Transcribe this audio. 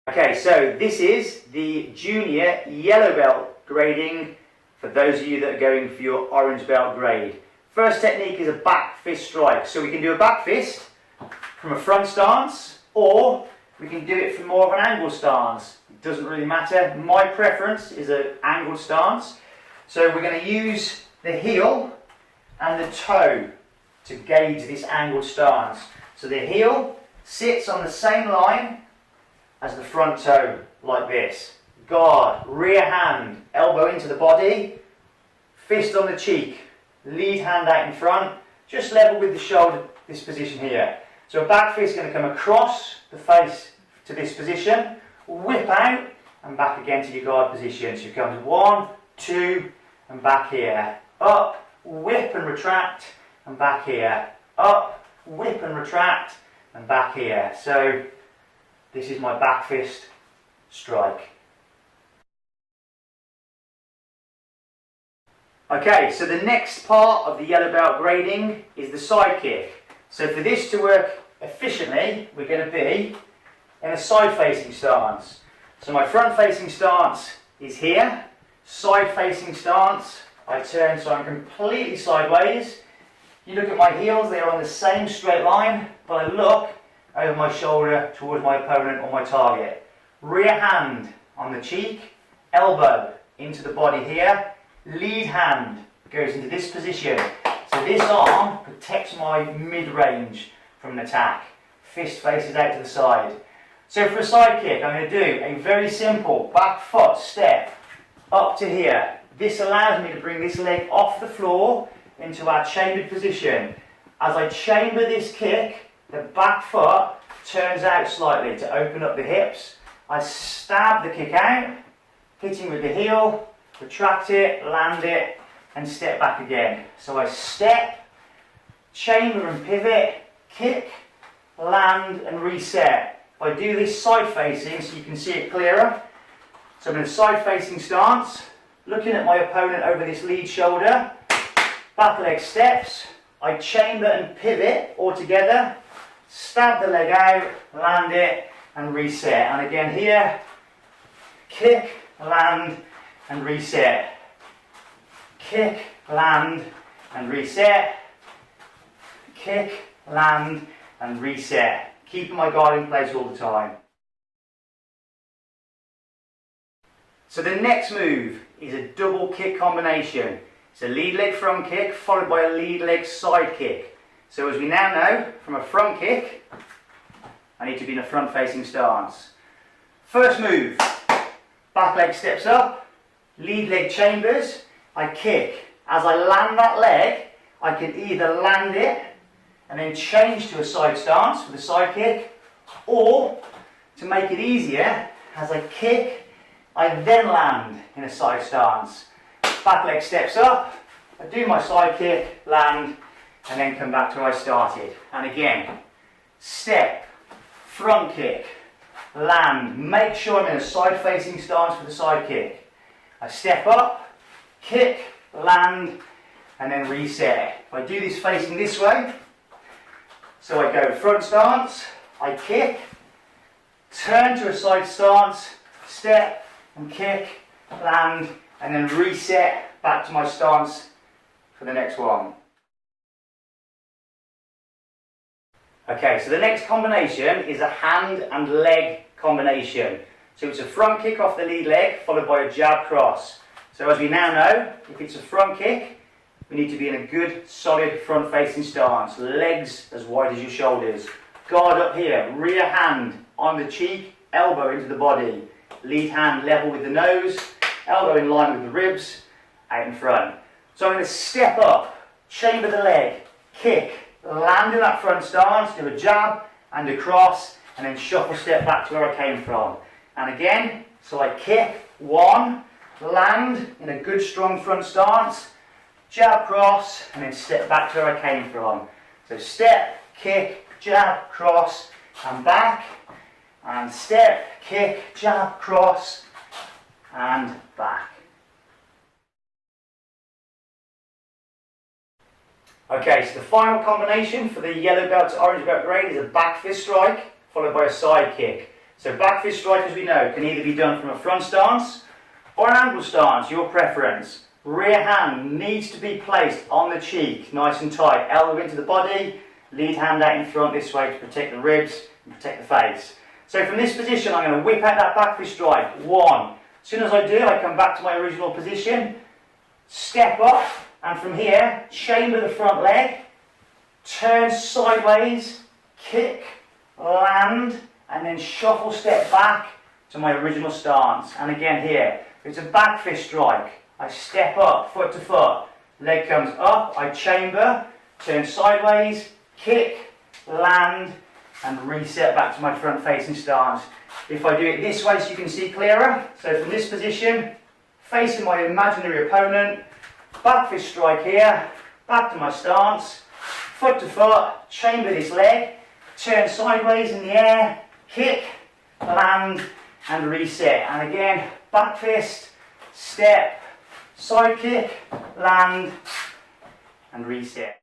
Okay, so this is the junior yellow belt grading for those of you that are going for your orange belt grade. First technique is a back fist strike. So we can do a back fist from a front stance, or we can do it from more of an angled stance. It doesn't really matter. My preference is an angled stance. So we're going to use the heel and the toe to gauge this angled stance. So the heel sits on the same line as the front toe, like this. Guard, rear hand, elbow into the body, fist on the cheek, lead hand out in front, just level with the shoulder, this position here. So a back fist is going to come across the face to this position, whip out and back again to your guard position. So it comes 1, 2 and back here. Up, whip and retract and back here. Up, whip and retract and back here. So this is my back fist strike. Okay, so the next part of the yellow belt grading is the side kick. So for this to work efficiently, we're going to be in a side facing stance. So my front facing stance is here. Side facing stance, I turn so I'm completely sideways. You look at my heels, they are on the same straight line, but I look over my shoulder towards my opponent or my target. Rear hand on the cheek, elbow into the body here, lead hand goes into this position. So this arm protects my mid-range from an attack. Fist faces out to the side. So for a side kick, I'm going to do a very simple back foot step up to here. This allows me to bring this leg off the floor into our chambered position. As I chamber this kick, the back foot turns out slightly to open up the hips. I stab the kick out, hitting with the heel, retract it, land it, and step back again. So I step, chamber and pivot, kick, land and reset. If I do this side facing so you can see it clearer. So I'm in a side facing stance, looking at my opponent over this lead shoulder, back leg steps, I chamber and pivot all together, stab the leg out, land it and reset. And again here, kick, land and reset. Kick, land and reset. Kick, land and reset. Keeping my guard in place all the time. So the next move is a double kick combination. It's a lead leg front kick followed by a lead leg side kick. So as we now know, from a front kick, I need to be in a front facing stance. First move, back leg steps up, lead leg chambers, I kick. As I land that leg, I can either land it and then change to a side stance with a side kick, or to make it easier, as I kick, I then land in a side stance. Back leg steps up, I do my side kick, land, and then come back to where I started. And again, step, front kick, land, make sure I'm in a side facing stance with the side kick. I step up, kick, land, and then reset. If I do this facing this way, so I go front stance, I kick, turn to a side stance, step and kick, land, and then reset back to my stance for the next one. Okay, so the next combination is a hand and leg combination. So it's a front kick off the lead leg followed by a jab cross. So as we now know, if it's a front kick, we need to be in a good solid front facing stance. Legs as wide as your shoulders. Guard up here, rear hand on the cheek, elbow into the body. Lead hand level with the nose, elbow in line with the ribs, out in front. So I'm going to step up, chamber the leg, kick, land in that front stance, do a jab and a cross, and then shuffle step back to where I came from. And again, so I kick, one, land in a good strong front stance, jab cross, and then step back to where I came from. So step, kick, jab, cross, and back, and step, kick, jab, cross, and back. Okay, so the final combination for the yellow belt to orange belt grade is a back fist strike followed by a side kick. So back fist strike, as we know, can either be done from a front stance or an angle stance, your preference. Rear hand needs to be placed on the cheek, nice and tight, elbow into the body, lead hand out in front this way to protect the ribs and protect the face. So from this position, I'm going to whip out that back fist strike. 1. As soon as I do, I come back to my original position, step up, and from here, chamber the front leg, turn sideways, kick, land, and then shuffle step back to my original stance. And again here, it's a back fist strike. I step up, foot to foot, leg comes up, I chamber, turn sideways, kick, land, and reset back to my front facing stance. If I do it this way so you can see clearer, so from this position, facing my imaginary opponent, back fist strike here, back to my stance, foot to foot, chamber this leg, turn sideways in the air, kick, land, and reset. And again, back fist, step, side kick, land, and reset.